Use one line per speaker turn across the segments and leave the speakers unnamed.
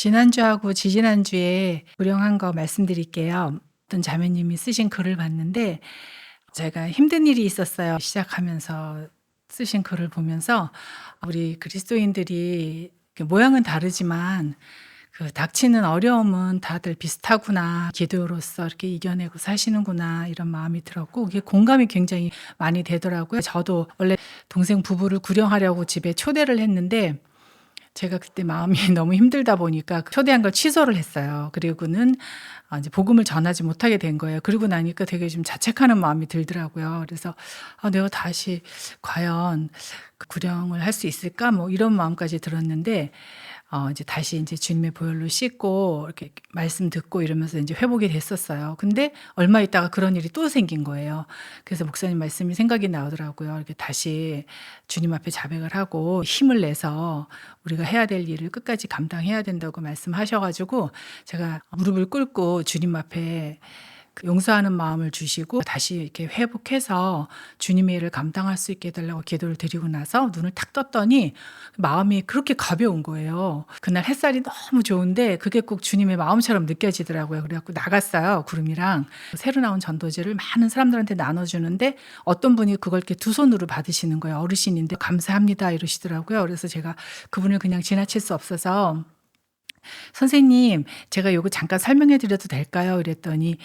지난주하고 지지난주에 불영한 거 말씀드릴게요. 어떤 자매님이 쓰신 글을 봤는데 제가 힘든 일이 있었어요. 시작하면서 쓰신 글을 보면서 우리 그리스도인들이 모양은 다르지만 그 닥치는 어려움은 다들 비슷하구나. 기도로서 이렇게 이겨내고 사시는구나. 이런 마음이 들었고 그게 공감이 굉장히 많이 되더라고요. 저도 원래 동생 부부를 구령하려고 집에 초대를 했는데 제가 그때 마음이 너무 힘들다 보니까 초대한 걸 취소를 했어요. 그리고는 이제 복음을 전하지 못하게 된 거예요. 그러고 나니까 되게 좀 자책하는 마음이 들더라고요. 그래서 '내가 다시 과연 그 구령을 할 수 있을까?' 뭐 이런 마음까지 들었는데 이제 다시 인제 주님의 보혈로 씻고 이렇게 말씀 듣고 이러면서 인제 회복이 됐었어요. 근데 얼마 있다가 그런 일이 또 생긴 거예요. 그래서 목사님 말씀이 생각이 나더라고요. 이렇게 다시 주님 앞에 자백을 하고 힘을 내서 우리가 해야 될 일을 끝까지 감당해야 된다고 말씀하셔 가지고 제가 무릎을 꿇고 주님 앞에 그 용서하는 마음을 주시고 다시 이렇게 회복해서 주님의 일을 감당할 수 있게 해 달라고 기도를 드리고 나서 눈을 탁 떴더니 마음이 그렇게 가벼운 거예요. 그날 햇살이 너무 좋은데 그게 꼭 주님의 마음처럼 느껴지더라고요. 그래 갖고 나갔어요, 구름이랑. 새로 나온 전도지를 많은 사람들한테 나눠 주는데 어떤 분이 그걸 이렇게 두 손으로 받으시는 거예요. 어르신인데 "감사합니다." 이러시더라고요. 그래서 제가 그분을 그냥 지나칠 수 없어서 "선생님 제가 요거 잠깐 설명해 드려도 될까요?" 이랬더니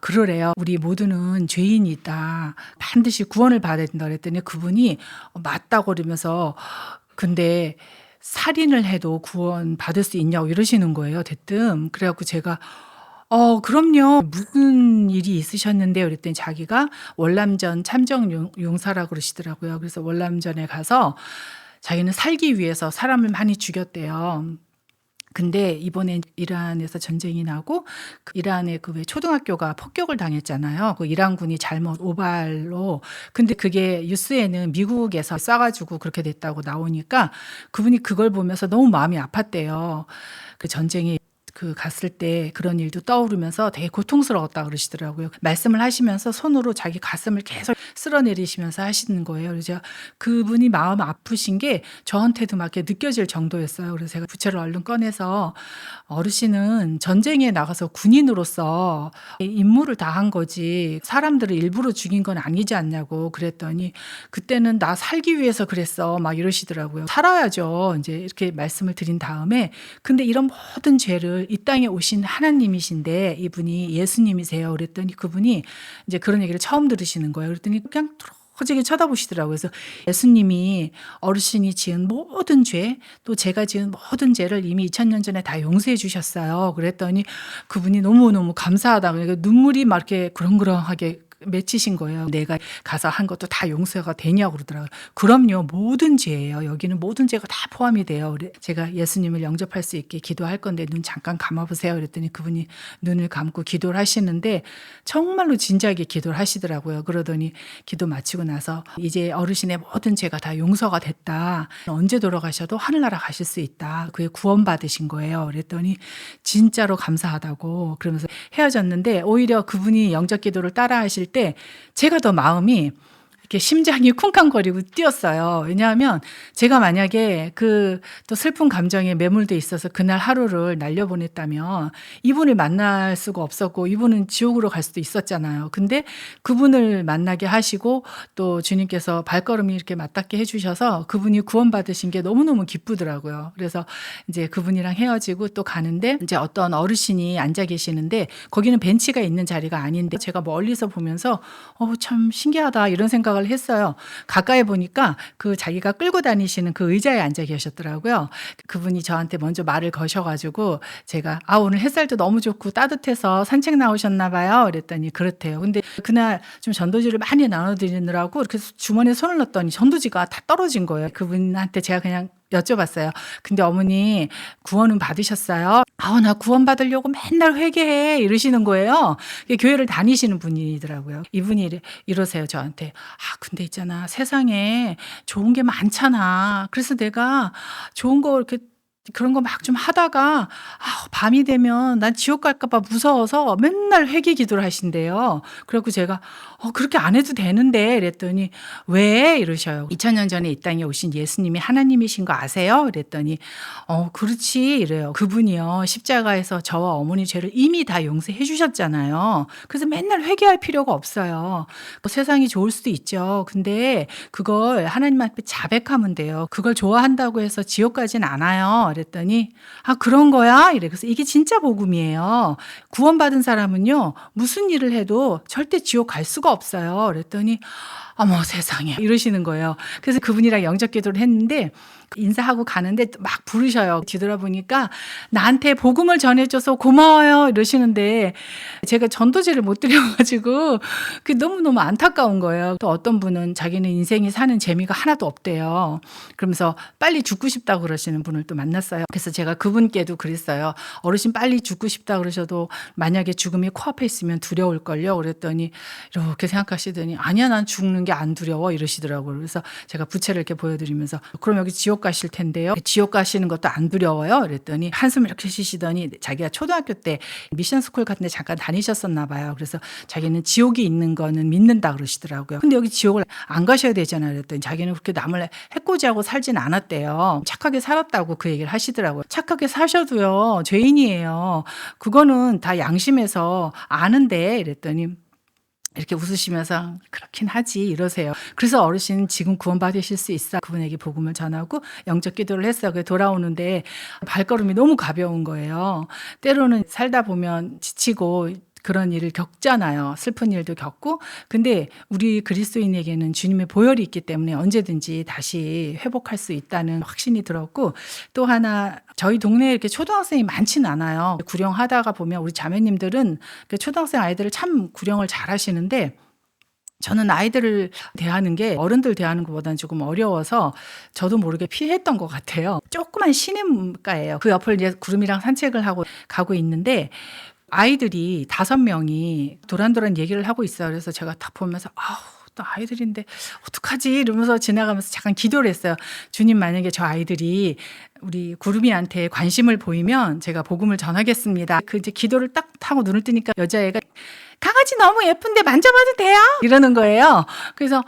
그러래요. "우리 모두는 죄인이 있다. 반드시 구원을 받아야 된다." 그랬더니 그분이 맞다고 그러면서 근데 "살인을 해도 구원받을 수 있냐."고 이러시는 거예요 대뜸. 그래 갖고 제가 그럼요. 무슨 일이 있으셨는데요?" 그랬더니 자기가 월남전 참정 용사라고 그러시더라고요. 그래서 월남전에 가서 자기는 살기 위해서 사람을 많이 죽였대요. 근데 이번에 이란에서 전쟁이 나고 그 이란의 그 왜 초등학교가 폭격을 당했잖아요. 그 이란군이 잘못 오발로. 근데 그게 뉴스에는 미국에서 쏴 가지고 그렇게 됐다고 나오니까 그분이 그걸 보면서 너무 마음이 아팠대요. 그 전쟁이 갔을 때 그런 일도 떠오르면서 되게 고통스러웠다 그러시더라고요. 말씀을 하시면서 손으로 자기 가슴을 계속 쓸어내리시면서 하시는 거예요. 그래서 제가 그분이 마음 아프신 게 저한테도 막 이렇게 느껴질 정도였어요. 그래서 제가 부채를 얼른 꺼내서 "어르신은 전쟁에 나가서 군인으로서 임무를 다한 거지 사람들을 일부러 죽인 건 아니지 않냐."고 그랬더니 "그때는 나 살기 위해서 그랬어." 막 이러시더라고요. 살아야죠. 인제 이렇게 말씀을 드린 다음에 근데 이런 모든 죄를 이 땅에 오신 하나님이신데 이분이 예수님이세요. 그랬더니 그분이 인제 그런 얘기를 처음 들으시는 거예요. 그랬더니 그냥 뚫어지게 쳐다보시더라고요. 그래서 예수님이 어르신이 지은 모든 죄 또 제가 지은 모든 죄를 이미 2000년 전에 다 용서해 주셨어요. 그랬더니 그분이 너무너무 감사하다고 그러니까 눈물이 막 이렇게 그렁그렁하게 맺히신 거예요. "내가 가서 한 것도 다 용서가 되냐?"고 그러더라고요. "그럼요. 모든 죄예요. 여기는 모든 죄가 다 포함이 돼요." 그래 제가 예수님을 영접할 수 있게 기도할 건데 "눈 잠깐 감아 보세요." 그랬더니 그분이 눈을 감고 기도를 하시는데 정말로 진지하게 기도를 하시더라고요. 그러더니 기도 마치고 나서 "이제 어르신의 모든 죄가 다 용서가 됐다. 언제 돌아가셔도 하늘나라 가실 수 있다. 그게 구원받으신 거예요." 그랬더니 진짜로 감사하다고 그러면서 헤어졌는데 오히려 그분이 영접 기도를 따라 하실 때 제가 더 마음이 이렇게 심장이 쿵쾅거리고 뛰었어요. 왜냐하면 제가 만약에 또 슬픈 감정에 매몰돼 있어서 그날 하루를 날려보냈다면 이분을 만날 수가 없었고 이분은 지옥으로 갈 수도 있었잖아요. 근데 그분을 만나게 하시고 또 주님께서 발걸음이 이렇게 맞닿게 해 주셔서 그분이 구원받으신 게 너무너무 기쁘더라고요. 그래서 인제 그분이랑 헤어지고 또 가는데 인제 어떤 어르신이 앉아 계시는데 거기는 벤치가 있는 자리가 아닌데 제가 멀리서 보면서 '참 신기하다.' 이런 생각을 했어요. 가까이 보니까 자기가 끌고 다니시는 그 의자에 앉아 계셨더라고요. 그분이 저한테 먼저 말을 거셔 가지고 제가 오늘 햇살도 너무 좋고 따뜻해서 산책 나오셨나 봐요." 그랬더니 그렇대요. 근데 그날 좀 전도지를 많이 나눠 드리느라고 이렇게 주머니에 손을 넣었더니 전도지가 다 떨어진 거예요. 그분한테 제가 그냥 여쭤봤어요. "근데 어머니 구원은 받으셨어요?" "아우 나 구원 받으려고 맨날 회개해." 이러시는 거예요. 교회를 다니시는 분이더라고요. 이분이 이러세요 저한테. 근데 있잖아 세상에 좋은 게 많잖아. 그래서 내가 좋은 거 이렇게 그런 거 막 좀 하다가 밤이 되면 난 지옥 갈까 봐 무서워서 맨날 회개 기도를 하신대요. 그래 갖고 제가 그렇게 안 해도 되는데 이랬더니 왜 이러셔요. 2000년 전에 이 땅에 오신 예수님이 하나님이신 거 아세요? 이랬더니 그렇지 이래요. 그분이요 십자가에서 저와 어머니 죄를 이미 다 용서해 주셨잖아요. 그래서 맨날 회개할 필요가 없어요. 세상이 좋을 수도 있죠. 근데 그걸 하나님 앞에 자백하면 돼요. 그걸 좋아한다고 해서 지옥 가진 않아요. 그랬더니 그런 거야? 이래. 그래서 이게 진짜 복음이에요. 구원받은 사람은요 무슨 일을 해도 절대 지옥 갈 수가 없어요. 그랬더니 어머 세상에 이러시는 거예요. 그래서 그분이랑 영접 기도를 했는데 인사하고 가는데 막 부르셔요. 뒤돌아보니까 나한테 복음을 전해줘서 고마워요 이러시는데 제가 전도제를 못 드려가지고 그게 너무너무 안타까운 거예요. 또 어떤 분은 자기는 인생이 사는 재미가 하나도 없대요. 그러면서 빨리 죽고 싶다고 그러시는 분을 또 만났어요. 그래서 제가 그분께도 그랬어요. 어르신 빨리 죽고 싶다 그러셔도 만약에 죽음이 코앞에 있으면 두려울걸요. 그랬더니 이렇게 생각하시더니 아니야 난 죽는 게 안 두려워 이러시더라고요. 그래서 제가 부채를 이렇게 보여드리면서 그럼 여기 지옥 가실 텐데요. 지옥 가시는 것도 안 두려워요? 그랬더니 한숨을 이렇게 쉬시더니 자기가 초등학교 때 미션 스쿨 같은 데 잠깐 다니셨었나 봐요. 그래서 자기는 지옥이 있는 거는 믿는다 그러시더라고요. 근데 여기 지옥을 안 가셔야 되잖아요. 그랬더니 자기는 그렇게 남을 해코지하고 살진 않았대요. 착하게 살았다고 그 얘기를 하시더라고요. 착하게 사셔도요. 죄인이에요. 그거는 다 양심에서 아는데 이랬더니 이렇게 웃으시면서 그렇긴 하지 이러세요. 그래서 어르신 지금 구원받으실 수 있어. 그분에게 복음을 전하고 영접 기도를 했어요. 그래 돌아오는데 발걸음이 너무 가벼운 거예요. 때로는 살다 보면 지치고 그런 일을 겪잖아요. 슬픈 일도 겪고. 근데 우리 그리스도인에게는 주님의 보혈이 있기 때문에 언제든지 다시 회복할 수 있다는 확신이 들었고 또 하나 저희 동네에 이렇게 초등학생이 많지는 않아요. 구령하다가 보면 우리 자매님들은 초등학생 아이들을 참 구령을 잘 하시는데 저는 아이들을 대하는 게 어른들 대하는 것보다는 조금 어려워서 저도 모르게 피했던 것 같아요. 조그만 시냇가예요. 그 옆을 이제 구름이랑 산책을 하고 가고 있는데 아이들이 5명이 도란도란 얘기를 하고 있어요. 그래서 제가 딱 보면서 또 아이들인데 어떡하지 이러면서 지나가면서 잠깐 기도를 했어요. 주님 만약에 저 아이들이 우리 구름이한테 관심을 보이면 제가 복음을 전하겠습니다. 그 이제 기도를 딱 하고 눈을 뜨니까 여자애가 강아지 너무 예쁜데 만져봐도 돼요? 이러는 거예요. 그래서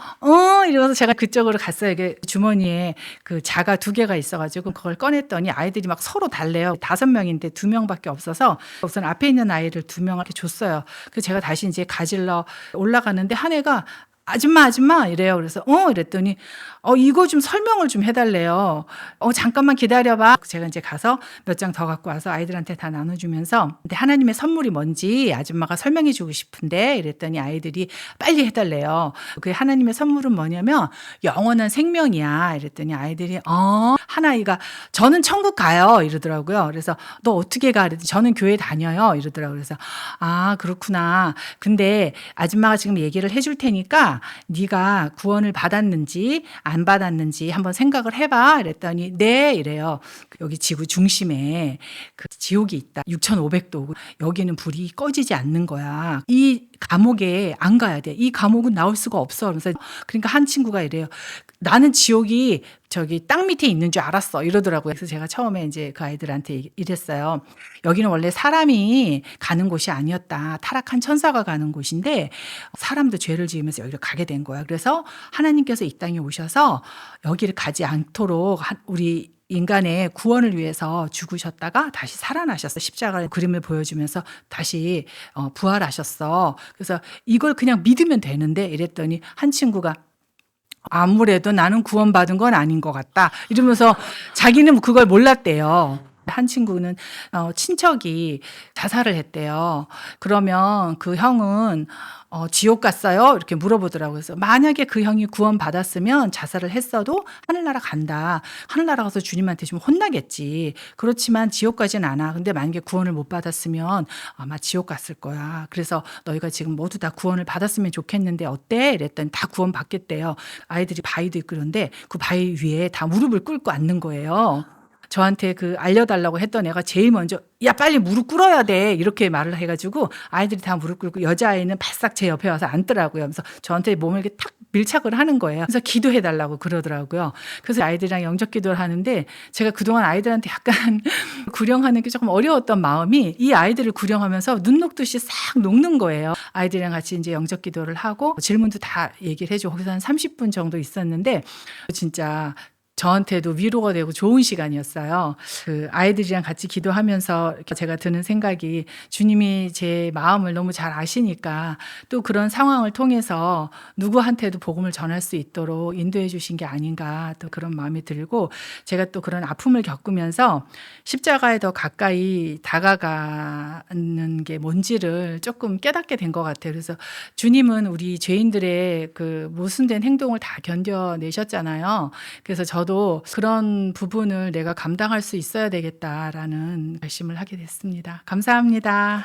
이러면서 제가 그쪽으로 갔어요. 이게 주머니에 그 자가 2개가 있어가지고 그걸 꺼냈더니 아이들이 막 서로 달래요. 5명인데 2명밖에 없어서 우선 앞에 있는 아이를 2명한테 줬어요. 그래서 제가 다시 이제 가질러 올라가는데 한 애가 아줌마 이래요. 그래서 이랬더니 이거 좀 설명을 좀 해달래요. 잠깐만 기다려봐. 제가 이제 가서 몇 장 더 갖고 와서 아이들한테 다 나눠주면서 근데 하나님의 선물이 뭔지 아줌마가 설명해 주고 싶은데 이랬더니 아이들이 빨리 해달래요. 그 하나님의 선물은 뭐냐면 영원한 생명이야. 이랬더니 아이들이 한 아이가 저는 천국 가요 이러더라고요. 그래서 너 어떻게 가? 그랬더니 저는 교회 다녀요 이러더라고요. 그래서 그렇구나. 근데 아줌마가 지금 얘기를 해줄 테니까 네가 구원을 받았는지 안 받았는지 한번 생각을 해봐. 이랬더니 네 이래요. 여기 지구 중심에 그 지옥이 있다. 6,500도. 여기는 불이 꺼지지 않는 거야. 이 감옥에 안 가야 돼. 이 감옥은 나올 수가 없어. 그러니까 한 친구가 이래요. 나는 지옥이 저기 땅 밑에 있는 줄 알았어 이러더라고요. 그래서 제가 처음에 이제 그 아이들한테 이랬어요. 여기는 원래 사람이 가는 곳이 아니었다. 타락한 천사가 가는 곳인데 사람도 죄를 지으면서 여기를 가게 된 거야. 그래서 하나님께서 이 땅에 오셔서 여기를 가지 않도록 우리 인간의 구원을 위해서 죽으셨다가 다시 살아나셨어. 십자가의 그림을 보여주면서 다시 부활하셨어. 그래서 이걸 그냥 믿으면 되는데 이랬더니 한 친구가 아무래도 나는 구원받은 건 아닌 것 같다. 이러면서 자기는 그걸 몰랐대요. 한 친구는 친척이 자살을 했대요. 그러면 그 형은 지옥 갔어요? 이렇게 물어보더라고요. 그래서 만약에 그 형이 구원받았으면 자살을 했어도 하늘나라 간다. 하늘나라 가서 주님한테 좀 혼나겠지. 그렇지만 지옥 가진 않아. 근데 만약에 구원을 못 받았으면 아마 지옥 갔을 거야. 그래서 너희가 지금 모두 다 구원을 받았으면 좋겠는데 어때? 이랬더니 다 구원 받겠대요. 아이들이 바위도 있고 그런데 그 바위 위에 다 무릎을 꿇고 앉는 거예요. 저한테 알려달라고 했던 애가 제일 먼저 야 빨리 무릎 꿇어야 돼 이렇게 말을 해가지고 아이들이 다 무릎 꿇고 여자아이는 바싹 제 옆에 와서 앉더라고요. 그래서 저한테 몸을 이렇게 탁 밀착을 하는 거예요. 그래서 기도해 달라고 그러더라고요. 그래서 아이들이랑 영적 기도를 하는데 제가 그동안 아이들한테 약간 구령하는 게 조금 어려웠던 마음이 이 아이들을 구령하면서 눈 녹듯이 싹 녹는 거예요. 아이들이랑 같이 이제 영적 기도를 하고 질문도 다 얘기를 해주고 거기서 한 30분 정도 있었는데 진짜 저한테도 위로가 되고 좋은 시간이었어요. 그 아이들이랑 같이 기도하면서 이렇게 제가 드는 생각이 주님이 제 마음을 너무 잘 아시니까 또 그런 상황을 통해서 누구한테도 복음을 전할 수 있도록 인도해 주신 게 아닌가 또 그런 마음이 들고 제가 또 그런 아픔을 겪으면서 십자가에 더 가까이 다가가는 게 뭔지를 조금 깨닫게 된 것 같아요. 그래서 주님은 우리 죄인들의 그 모순된 행동을 다 견뎌내셨잖아요. 그래서 저도 그런 부분을 내가 감당할 수 있어야 되겠다라는 결심을 하게 됐습니다. 감사합니다.